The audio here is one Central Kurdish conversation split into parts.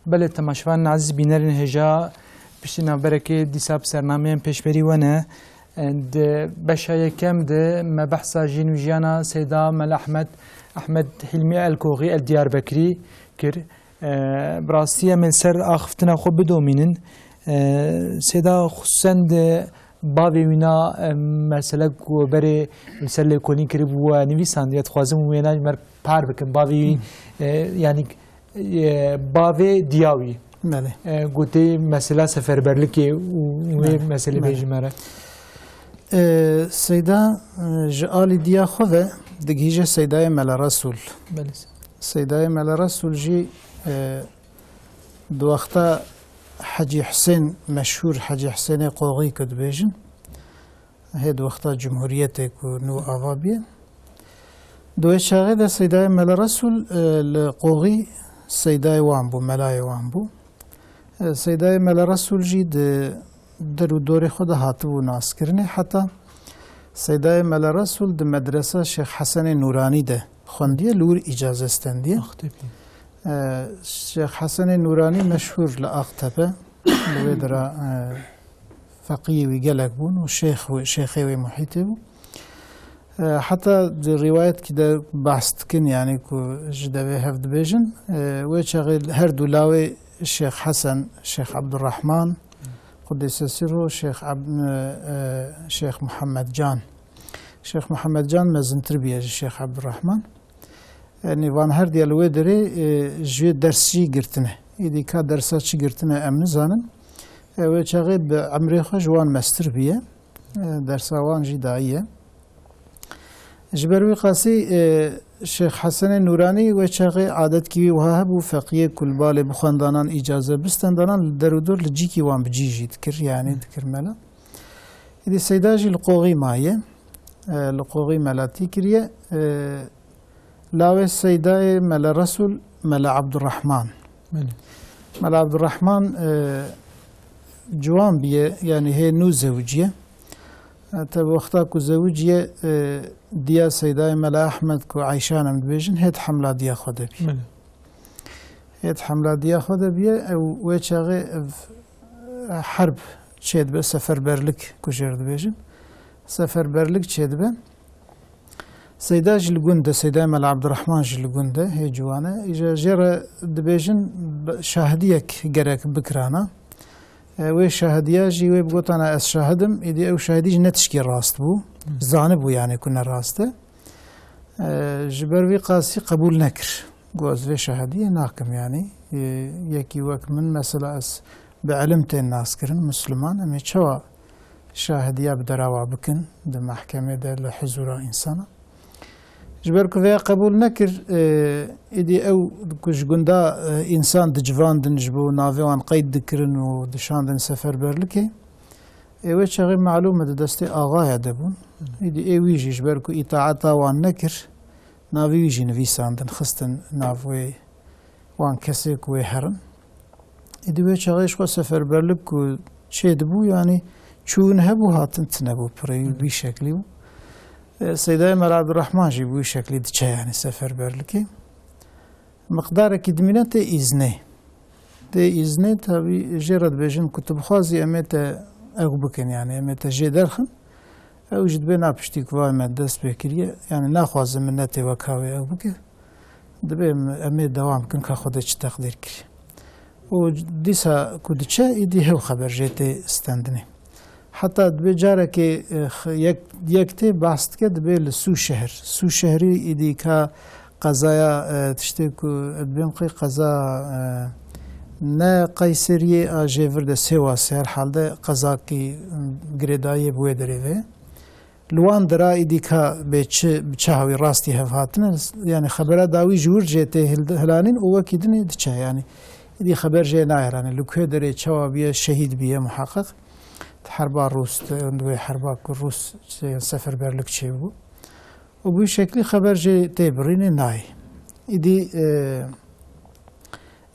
بله تماشوان عزیز بینرین هجا پشتنا برکه دیساب سرنامه پیشبری ونه اند بشای کم ده مبحثا جین و جیانا سیدا مل احمد حلمی الکوغی الدیار بکری کر براستی من سر آخفتنا خو بدومینن سیدا خصوصا باوی وینا مثلا کو بره مثلا کلی کری بو نویسان دیت خوازم وینا مر پار بکن باوی یعنی باوی دیاوی بله گوتی مثلا سفربرلیکی و مثلا بیجمره سیدا جالی دیا خوه دگیجه سیدای مل رسول بله سیدای مل رسول جی دو وقتا حجی حسین مشهور حجی حسین قوغی کد بیجن هید وقتا جمهوریت کو نو آوابیه دوی شاغه ده سیدای مل رسول لقوغی سیدای وان بو ملای وان بو سیدای مل رسول جی در و دور خود هاتو ناس کرنه حتی سیدای مل رسول ده مدرسه شیخ حسن نورانی ده خوندیه لور اجازه استندیه شیخ حسن نورانی مشهور لأقتبه لوی درا فقیه وی گلک بون و شیخی وی محیطه بون حتی در روایت که در بحث کن یعنی که جدوی هفت بیجن و چغیل هر دولاوی شیخ حسن شیخ عبدالرحمن قدس سره شیخ محمد جان شیخ محمد جان مزنتر بیه شیخ عبدالرحمن یعنی وان هر دیالوی داره جو درسی گرتنه ایدی که درسات چی گرتنه امن زانن و چغیل به عمری خوش وان مستر بیه درسا وان جی داییه جبروی قاسی شیخ حسن نورانی و چاقی عادت کی وها بو فقیه کل بال بخواندانان اجازه بستندانان در و دور لجی کی وان بجیجی تکر یعنی تکر ملا ایدی سیداجی لقوغی مایه لقوغی ملاتی کریه لاوه سیدای ملا رسول ملا عبدالرحمن ملا عبدالرحمن جوان بیه یعنی هی نو زوجیه تا وقتا کو زوجیه دیا سیدای ملا احمد کو عایشان هم دبیجن هید حمله دیا خود بی هید حمله دیا خود بی و چاقی حرب چید به سفر برلک کجر دبیجن سفر برلک چید به سیدا جلگونده سیدای ملا عبدالرحمن جلگونده هی جوانه ایجا جر دبیجن شاهدیک گرک بکرانا و شاهدیه جی و بگوتانا از شاهدم ایدی او شاهدیج نتشکی راست بو زانه بو یعنی کنه راسته جبروی قاسی قبول نکر گوز و شاهدیه ناکم یعنی یکی وقت من مثلا از به علم تین ناس کرن مسلمان امی چوا شاهدیه بدروا بکن ده محکمه ده لحضور انسانا جبر که قبول نکر ایدی او کش گنده انسان دجوان دنجبو ناویان قید دکرن و دشاندن سفر برلکه ایوه چاقی معلومه ده دسته آغای دبون ایدی ایویجی جبر که اطاعتا وان نکر ناویجی نویساندن خستن ناوی وان کسی کوی هرن ایدی وی چاقیش خو سفر برلک که چه دبو یعنی چون هبو هاتن تنبو پری بی شکلی بو سیدای ملا عبدالرحمن جی بوی شکلی دچه یعنی سفر برلکی مقدار کی دمینه ته ایزنه تابی جرد بیجن کتب خوازی امیت او بکن یعنی امیت جی درخن او جد بین اپشتی کوای مد دست بکریه یعنی نخوازم من نتی وکاوی او بکه دبیم امیت دوام کن که خود چه تقدیر کری و دیسا کدچه ایدی هو خبر جیتی استندنه حتی دبی جاره که یکتی بحث که دبی لسو شهری ایدی که قضایا تشتی که دبیم قی قضا نه قیسریه آجیور ده سواسی هر حال ده قضا کی گریدایی بوی دریوه لوان درا ایدی که بچه هاوی راستی هفاتنه یعنی خبره داوی جور جیتی هلانین او وکی دنی دچه یعنی ایدی خبر جی نایرانه لکه داره چوا بیه شهید بیه محقق حربا روس اندوی حربا روس سفر برلک چه بو و بوی شکلی خبر جه تبرین نای ایدی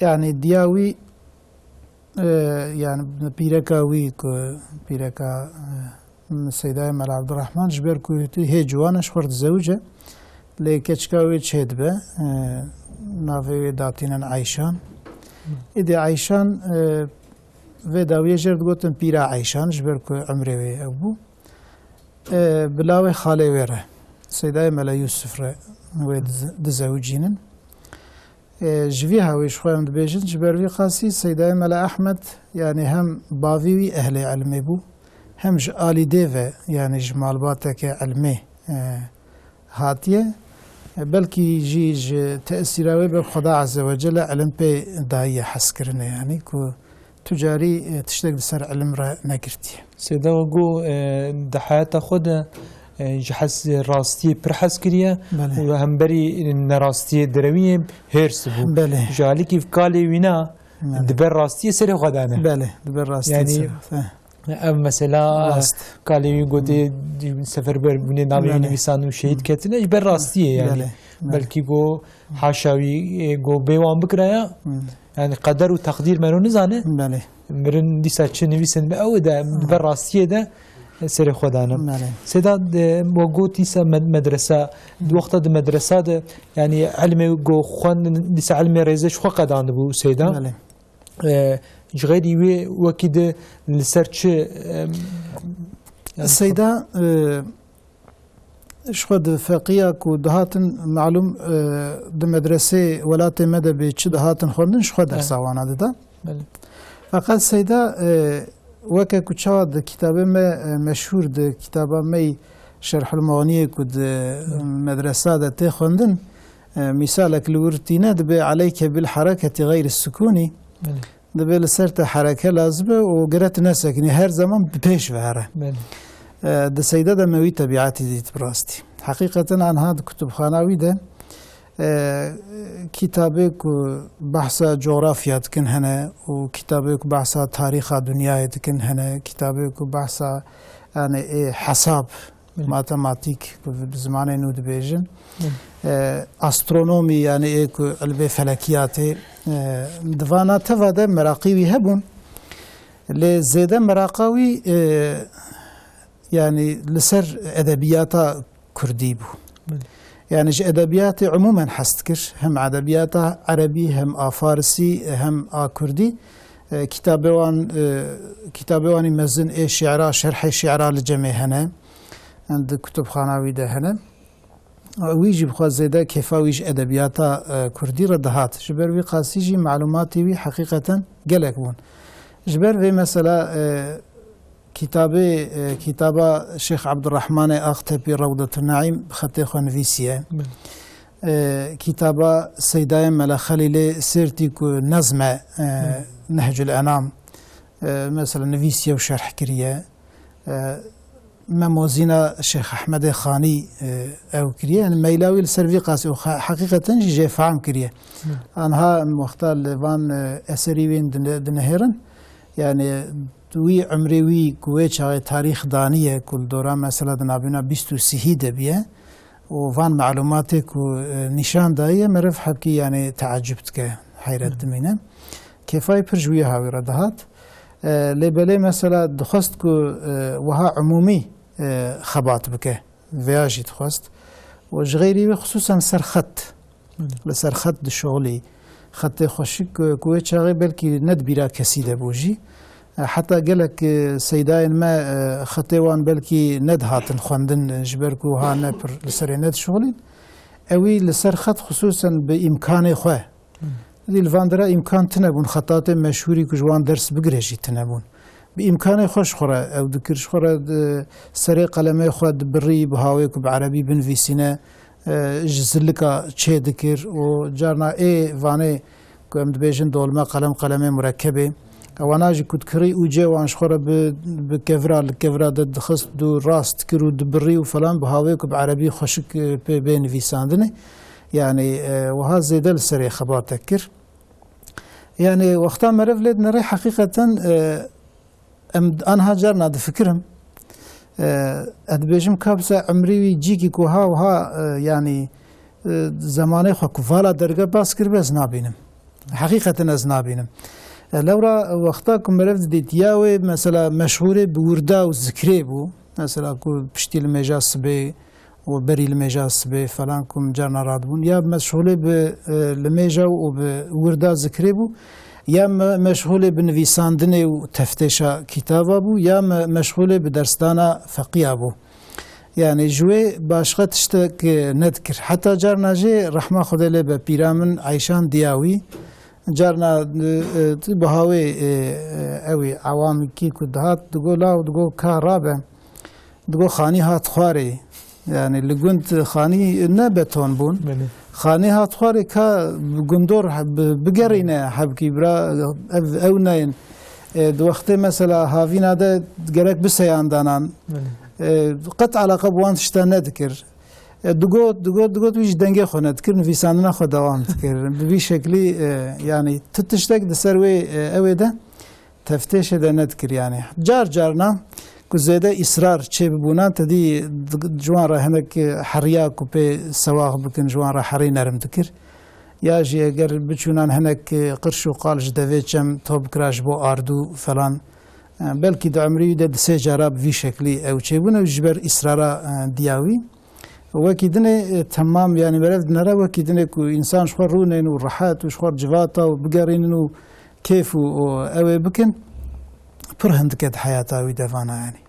یعنی دیاوی یعنی پیرکاوی که پیرکا سیدای ملا عبدالرحمن جبر کویتی هی جوانش خورد زوجه لیکچکاوی چه دبه ناوی داتینن عایشان إذا عيشان في داوية جرد قوتن بيرا عيشان جبركو عمري وي أبو بلاوي خالي ويره سيداي ملا يوسف را دزوجينن جويها ويش خوام دبيجن جبروي قاسي سيداي ملا أحمد يعني هم باوي أهل علمي بو هم آلي ديفا يعني جمال باتك علمي هاتيه بلكي جيج تأثيراوي بخدا عز وجل علم بي داية حسكرنا يعني كو تجاري تشتغل بسر علم را نكرتي سيدا وقو دحياتا خود جحس راستي برحس كريا وهم بري راستي دروية هيرس بو جالي كيف كالي وينا دبر راستي سري غدانه بله دبر راستي يعني مثلا كالي قودي سفر بر بني ناوي نویسان و شهید کتنه بر راستیه يعني بلکه گو حاشاوی گو بیوان بکرایا يعني قدر و تقدیر منو نزانه مرن دیسا چه نویسن به او ده بر راستیه ده سر خودانه سیداد وگو تیسا مدرسه وقت ده مدرسه ده يعني علم گو خوان دیسا علم ریزش خو قدان بو سیدا جغيري وكيد لسرچ السيدة شخد فقيه كو دهاتن معلوم د مدرسه ولات مدبي چ دهاتن خوندن شخد درس وانا ده فقط السيدة وكا كوچا د كتابه مشهور د كتابه مي شرح المغنيه كو د مدرسه ده ته خوندن مثالك لورتينا دبي عليك بالحركه غير السكوني دبي لسرت حركه لازمه وقرات نفسك يعني هر زمان بيش وهره ده سيدة ده موي طبيعتي ديت براستي حقيقة عن هذا كتب خاناوي ده كتابك بحث جغرافيا تكن هنا وكتابك بحث تاريخ دنيا تكن هنا كتابك بحث يعني حساب ماتماتيك بزمان نود بيجن استرونومي يعني ايه علبه فلكيات دفانا تفاده مراقيوي هبون لزيده مراقاوي يعني لسر ادبيات كردي بو يعني ادبيات عموما حستكر هم ادبيات عربي هم فارسي هم كردي كتابوان مزن ايه شعراء شرح شعراء لجميع هنا عند كتب خاناوي ده هنا ويجي بخواز زيدا كيفا ويج ادبيات كردي ردهات جبر وي قاسيجي معلوماتي وي حقيقة قلق بون جبر في مثلا كتابة شيخ عبد الرحمن أختبي روضة النعيم بخطي خوان فيسيا كتابة سيدايم ملا خليل سيرتيكو نظمة نهج الأنام مثلا نفيسيا وشرح كريا مموزينا الشيخ أحمد خاني أو كريا يعني ميلاوي لسرفي قاسي حقيقة جي فعم كريا أنها مختار لفان أسري وين دنهيرن يعني وی عمری وی کوچه تاریخ دانیه کل دوران مثلا دنابینا 23 دبیه و وان معلوماتی کو نشان دایه مرف حبکی یعنی تعجبت که حیرت دمینه کیفای پرجویه هاوی ردهات لبلی مثلا دخست کو وها عمومی خبات بکه ویاجی دخست و جغیری خصوصا سرخط لسرخط دشغلی خط خوشی کوچه بلکی ند بیرا کسی دبوجی حتى قالك سيداين ما خطيوان بلكي ندهات الخواندن جبركو ها نبر لسر ند شغلين اوي لسر خط خصوصا بامكان خواه دي الفاندرا امكان تنبون خطات مشهوري كجوان درس بقريجي تنبون بامكان خوش خورا او دكرش خورا سري قلمي خوا دبري بهاويك بعربي بنفيسينا جزلكا تشي دكر وجارنا اي فاني كم دبيجن دولما قلمي مركبه واناجي كنت كري وجي وانش خورا بكفرا الكفرا دخست دو راست كرو دبري وفلان بهاويك بعربي خشك بين فيساندني يعني وهذا زيد السري خبر تكر يعني وقتها مرف ليد نري حقيقة أنا هاجرنا هذا فكرهم أدبيجم كابسة عمري ويجيكي كوها وها يعني زماني خو كفالا درجة باسكر بس نابينم حقيقة ناس نابينم لورا وقتا كمرفت ديتياوي مثلا مشهورة بوردا وذكري بو مثلا كو بشتي المجاس بي وبري المجاس بي فلان كم جارنا رادبون يا مشهورة بالميجا وبوردا ذكري بو یا مشغول بنویساندن و تفتیش کتابا بو یا مشغول بدرسدان فقیه بو يعني جوي باشقت اشتك نذكر حتى جارنا جي رحمة خدا له ببيرامن عيشان دياوي جارنا بهاوي اوي عوام كي كدهات تقول لا وتقول كهرباء تقول خاني هات خواري يعني اللي قلت خاني نبتون بون خاني هات خواري كا قندور بقرينا حبكي برا او نين دوقت مثلا هافينا ده جرك بسيان دانان قطع علاقه بوان تشتا نذكر دقوت ويش دنگه خو نذكر نفيساندنا خو دوام تذكر ببي شكلي يعني تتشتك دسروي اوي ده تفتيش ده نذكر يعني جارنا كزيده اصرار چه ببونان تدي جوان را هنك حريا كوبي سواغ بكن جوان را حري نرم تذكر يا جي اگر بچونان هنك قرش وقالج دويچم توب كراش بو اردو فلان بلكي دو عمري ده سه جراب في شكلي او چيبونه جبر اصرارا دياوي وكيدنه تمام يعني برد نرى وكيدنه كو انسان شخور رونين وراحات وشخور جواتا وبقارين كيف او بكن برهند كد حياته دفانا يعني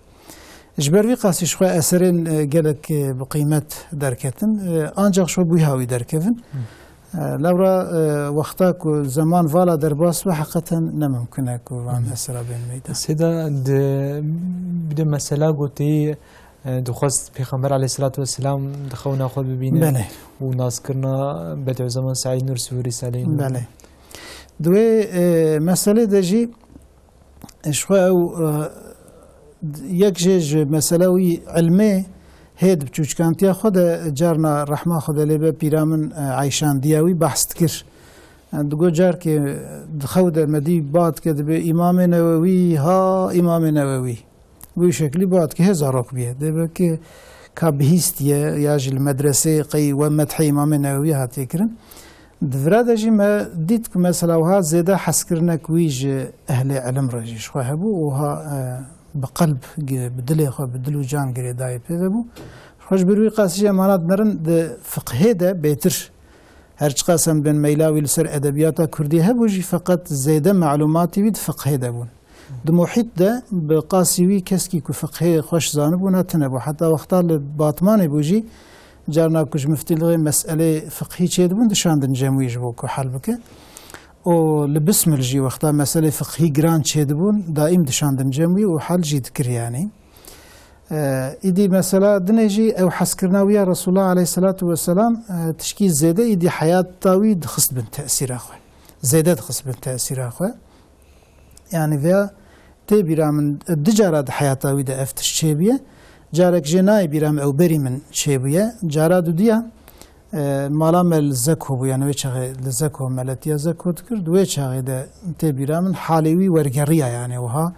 جبر في قاسي شخو اثرين قالك بقيمه دركتن انجا شو بيهاوي دركفن لورا وقتا کو زمان والا درباس و حقیقتا نممکنه کو وان اسرا بین میدا سیدا بده مسئله گوتی دخواست پیغمبر علیه الصلاة والسلام دخونا خود ببینه بله و ناز کرنا بدع زمان سعید نور سوری سالین بله دوی مسئله دجی شخو او یک جج مسئله وی علمه هيد بچوچکانتیا خود جارنا رحمه خود لبه پیرامن عیشان دیاوی بحث کر دگو جار که خود مدی باد که به امام نووی ها امام نووی وی شکلی باد که هزارک بیه دبه که کابهیستیه یا جل مدرسه قی و مدح امام نووی هاتی کرن دفراد جی ما دیت که مثلا وها زیده حس کرنک ویج اهل علم رجیش خواه بو وها بقلب بدلي خو بدلو جان غري داي بيبو خوش بروي قاسي امانات نرن د فقه ده بيتر هر قسم بن ميلاوي لسر ادبيات كردي هبوجي فقط زياده معلوماتي بيد فقه ده بون د محيط ده بقاسيوي كسكي كو فقه خوش زانبونا تنبو حتى وقتا باطمان بوجي جارنا كوج مفتلغي مساله فقهي تشيد بون دشاندن جمويج بو كو حل بك او لبسم الجي وقتا مسألة فقهي جران تشيدبون دائم دشاندن جموي وحل جي ذكر يعني إدي مسألة دنيجي أو حسكرنا ويا رسول الله عليه الصلاة والسلام تشكيل زيادة إدي حياة تاوي دخص بن تأثير أخوة زيادة دخص بن تأثير أخوة يعني فيها تبيرا من الدجارة حياة تاوي دا أفتش شيبية جارك جناي بيرام أو بري من شيبية جارة دوديا مالا مل زکو بو یعنی وچه لزکو ملتیا زکو کرد وچه ده تبیرا من حالوی ورگریه یعنی وها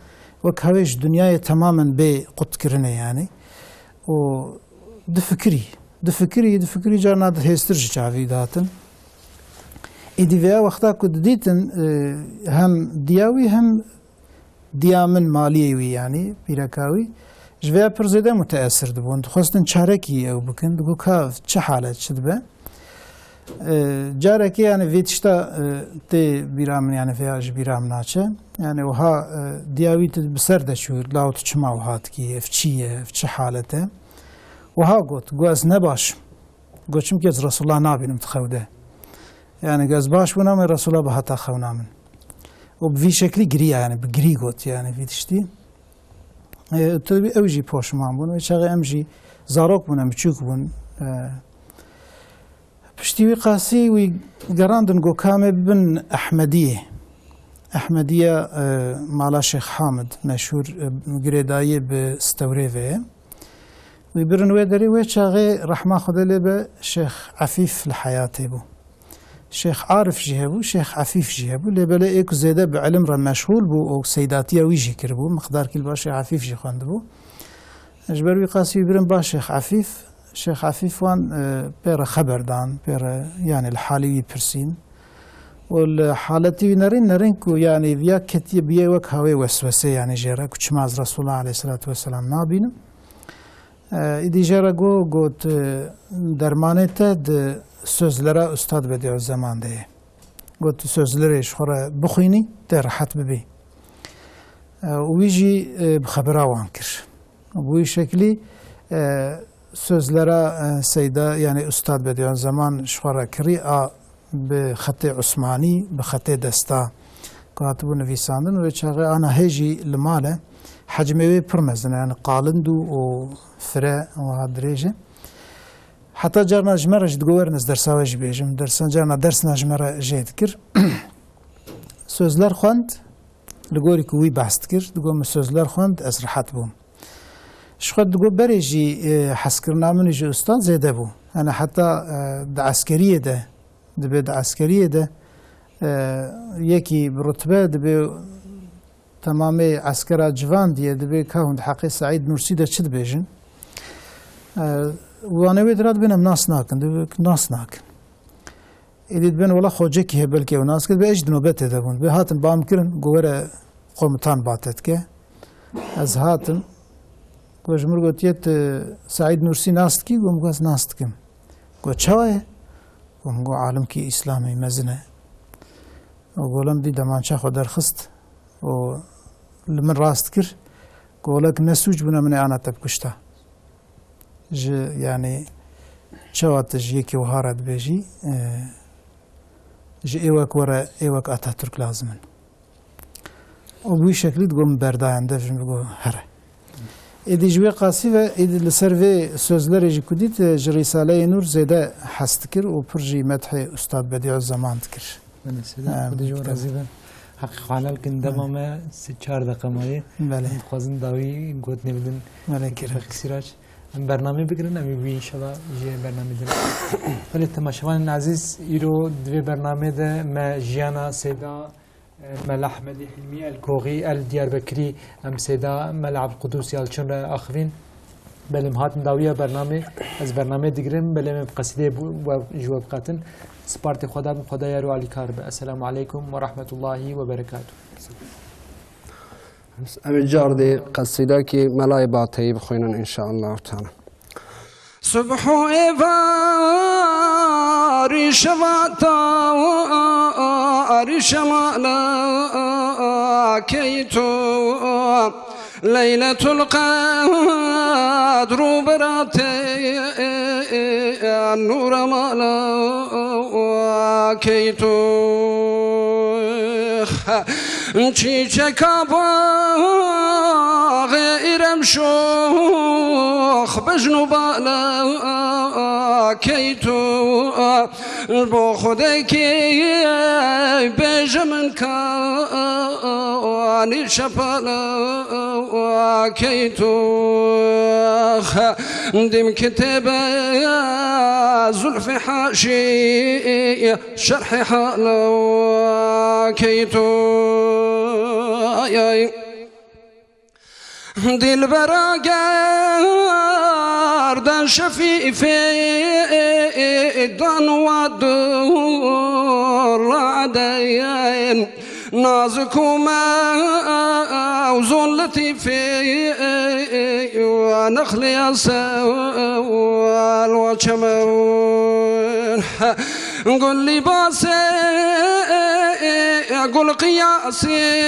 وکهوش دنیای تماما به قط کرنه یعنی و دفکری جارنا ده هسترج چاوی داتن ایدیویا وقتا کد دیتن هم دیاوی هم دیامن مالیوی یعنی پیرکاوی جویا پر زیده متأثر دبون خواستن چارکی او بکن دگو که چه حالت شد به جارکی یعنی ویتشتا تی بیرامن یعنی فیاج بیرام ناچه یعنی وها دیاوی بسر دشور لاوت چما وهات کی افچیه افچه حالته وها گو از نباش گوچم که از رسول الله نابینم تخوده یعنی از باش بونم رسول الله به حتا خونامن و بوی شکلی گریه یعنی بگری گوت یعنی ویتشتی تبي أوجي بوش مامون ويشغل أمجي زاروك بنا مشوك بون بشتي قاسي ويقراندن جو كامل بن أحمدية مالا شيخ حامد مشهور قريداية بستوريفي ويبرن ويدري ويشغل رحمة خدلي بشيخ عفيف لحياته بو شيخ عارف جهبو شيخ عفيف جهبو اللي بلا ايكو زيادة بعلم را مشغول بو او سيداتيا ويجي كربو مقدار كل با شيخ عفيف جي خواند بو اجبر وي قاسي برن با شيخ عفيف وان بير خبر دان بير يعني الحالي برسين والحالتي نرين كو يعني بيا كتي بيا وك هاوي وسوسه يعني جيرا كو چماز رسول الله عليه الصلاة والسلام نابينم ایدی جرا گوت درمانه تد sözlere ustad bediyor zaman diye. قلت سوزلريش خورا بخويني ترحت ببي ويجي بخبره وانكر بوي شكلي سوزلرا سيدة يعني أستاذ بديان زمان شخورا كريئة بخطي عثماني بخطي دستا كاتبو نفيساندن ويشاغي أنا هيجي لماله حجمي برمزن يعني قالندو وفراء وهادريجه حتى جارنا جمرة جدقورنز درسا واجي بيجم درسا جارنا درسنا جمرة جيد كر سوزلر خوند لقوري كوي بحث كر دقوم سوزلر خوند أسرحات بوم شخد دقو بريجي حسكرنا من يجي أستاذ زيده بو أنا حتى دا عسكرية ده دبي دا عسكرية ده يكي برتبة دبي تمامي عسكرة جوان دي دبي كهوند حقي سعيد نورسي ده چد بيجن وانا ويدرات بينهم ناس ناكن دبي ناس ناكن إديت بين ولا خوجكي هبلكي وناس كده بيجد نوبت دبون بهاتن بام كرن قوره قومتان باتتك از هاتن گوشمر گوتیت سعید نورسی ناست کی گم گوز ناست کم گو چواه گم گو عالم کی اسلامی مزنه و گولم دی دمانچه خود درخست و لمن راست کر گولک نسوج بنا من آنا تب کشتا يعني چواتج یکی وهارد بیجی ایوک ورا ایوک آتاتورک لازمن و بوی شکلی دگم بردایم دفجم بگو هره ایدی جوی قاسی و ایدی لسروی سوزلر جی کدید جریساله نور زیده حست کر و پرجی مدح استاد بدیع الزمان کر من سیده خودی جو رازی بن حقیقا لکن دمامه 3-4 دقیقه مایه خوازن داوی گوت نمیدن خسیراج برنامه بگیرن امی بی انشالله جی برنامه دن ولی تماشاوان عزیز ایرو دوی برنامه ده ما جیانا سیدا مال أحمد حلمي الكوغي الديار بكري أم سيدا ملعب القدوسي الشن آخرين بلهم هات داوية برنامج از برنامج دقرم بلهم بقصيدة وجواب قاتن سبارت خدا يارو علي كارب. السلام عليكم ورحمة الله وبركاته. أمي جاردي قصيدة كي ملاي باطي بخوينا إن شاء الله تعالى. صبح إفاري شواتا شمالا كيتو ليلة القدر براتي النور مالا كيتو چیچکا غیرم شوخ بجنو بالا کی تو با خودی که بجمن کانی شپالا کی تو دم کتاب زلف حاشی شرح حالا کی تو دل برا گردن شفیف دان و دور عدین نازک و موزون لطیف و نخل یسوال و چمون قل لي باسي قل قياسي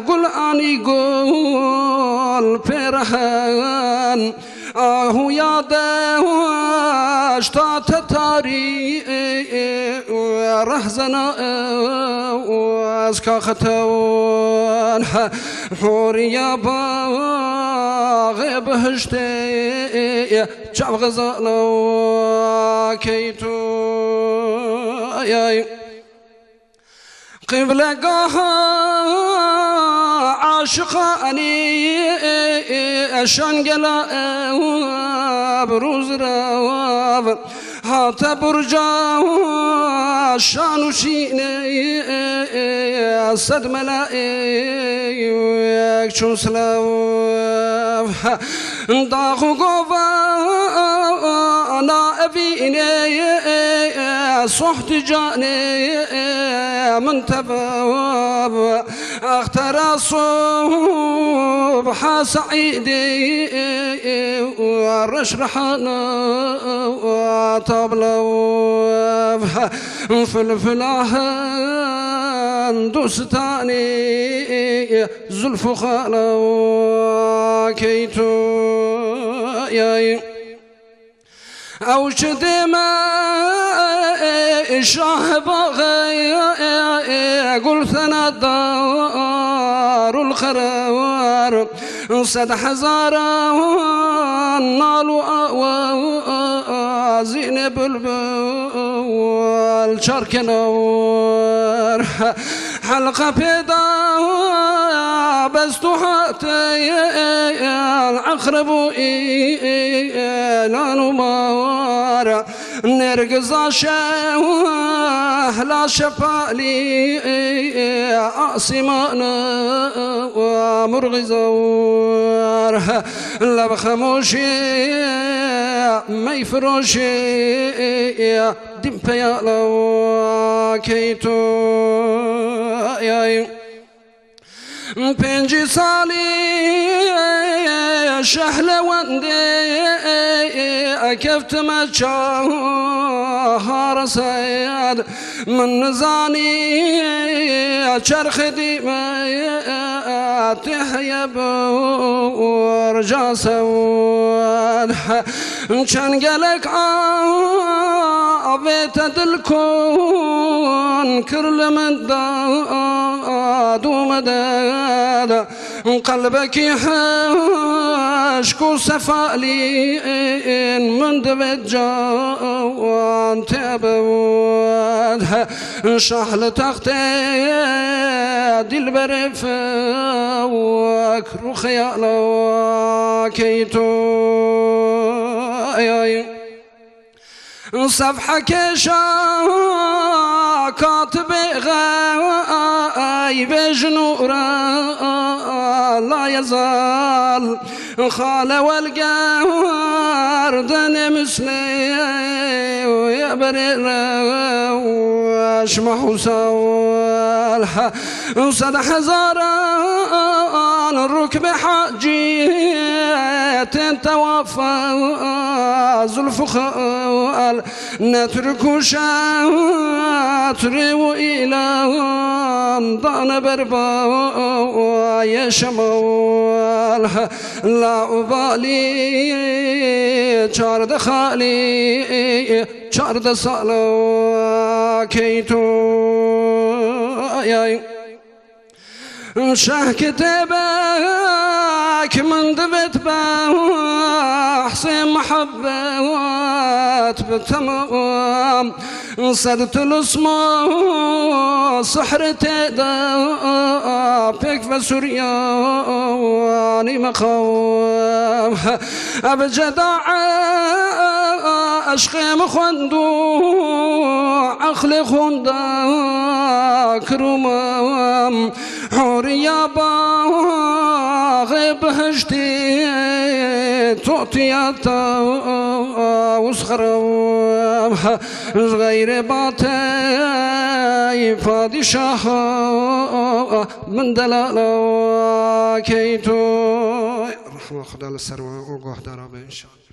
قل اني قل فرحان اهو يا داش تاتاري رهزنا واسكا ختون حوريا باغ بهشتي جاب غزالو كيتو قبل قاها عاشقاني شنقلا بروز رواب هات برجا شانو شيني صد ملائك شو سلاف داخو قوبا انا ابيني صحت جاني من تباب اختار صبح سعيدي ورشرحنا وطبلو فلفلاهن دوستاني زلف خلاكيتو ياي أو شدما شاه بغي قلت أنا دار الخرار صد حزارا نالو زين بلبل شارك نور حلقة بيضا بس تحاتي العقرب لا نمار نرقص شاه لا شفالي عاصمانا ومرغزور لا بخموشي ما يفروشي دم فيا كيتو ياي بنجي صالي شهلة وندي كفت ما شهر سيد من نزاني شرخ دماء تحيب ورجع سواد كان قالك عبيت دلكون كرل من داد ومداد قلبك يحشكو سفالي من دبت جوان تبود شحل تختي دل برفوك رو خيالك كيتو صفحك كاتب غايب جنورا لا يزال خال والقار دن مسلي ويبرر واشمح وسوالح صد حزاران الركب حاجي توفى زلف خال نترك شاتري وإلى ضان بربا يا شمال لا أبالي شارد خالي شارد صالا كيتو ياي شاه كتابك من دبت بحسين محبات بالتمام صرت الاسماء سحرة دابك فسرياني مخاوم أبجد عشقي مخندو عقلي خندا كرمام حوريا باغي بهجتي تعطياتا وسخرام غير باتي فادي شاها من دلالا كيتو رحمة خدا للسروة وقوه دارا إن شاء الله.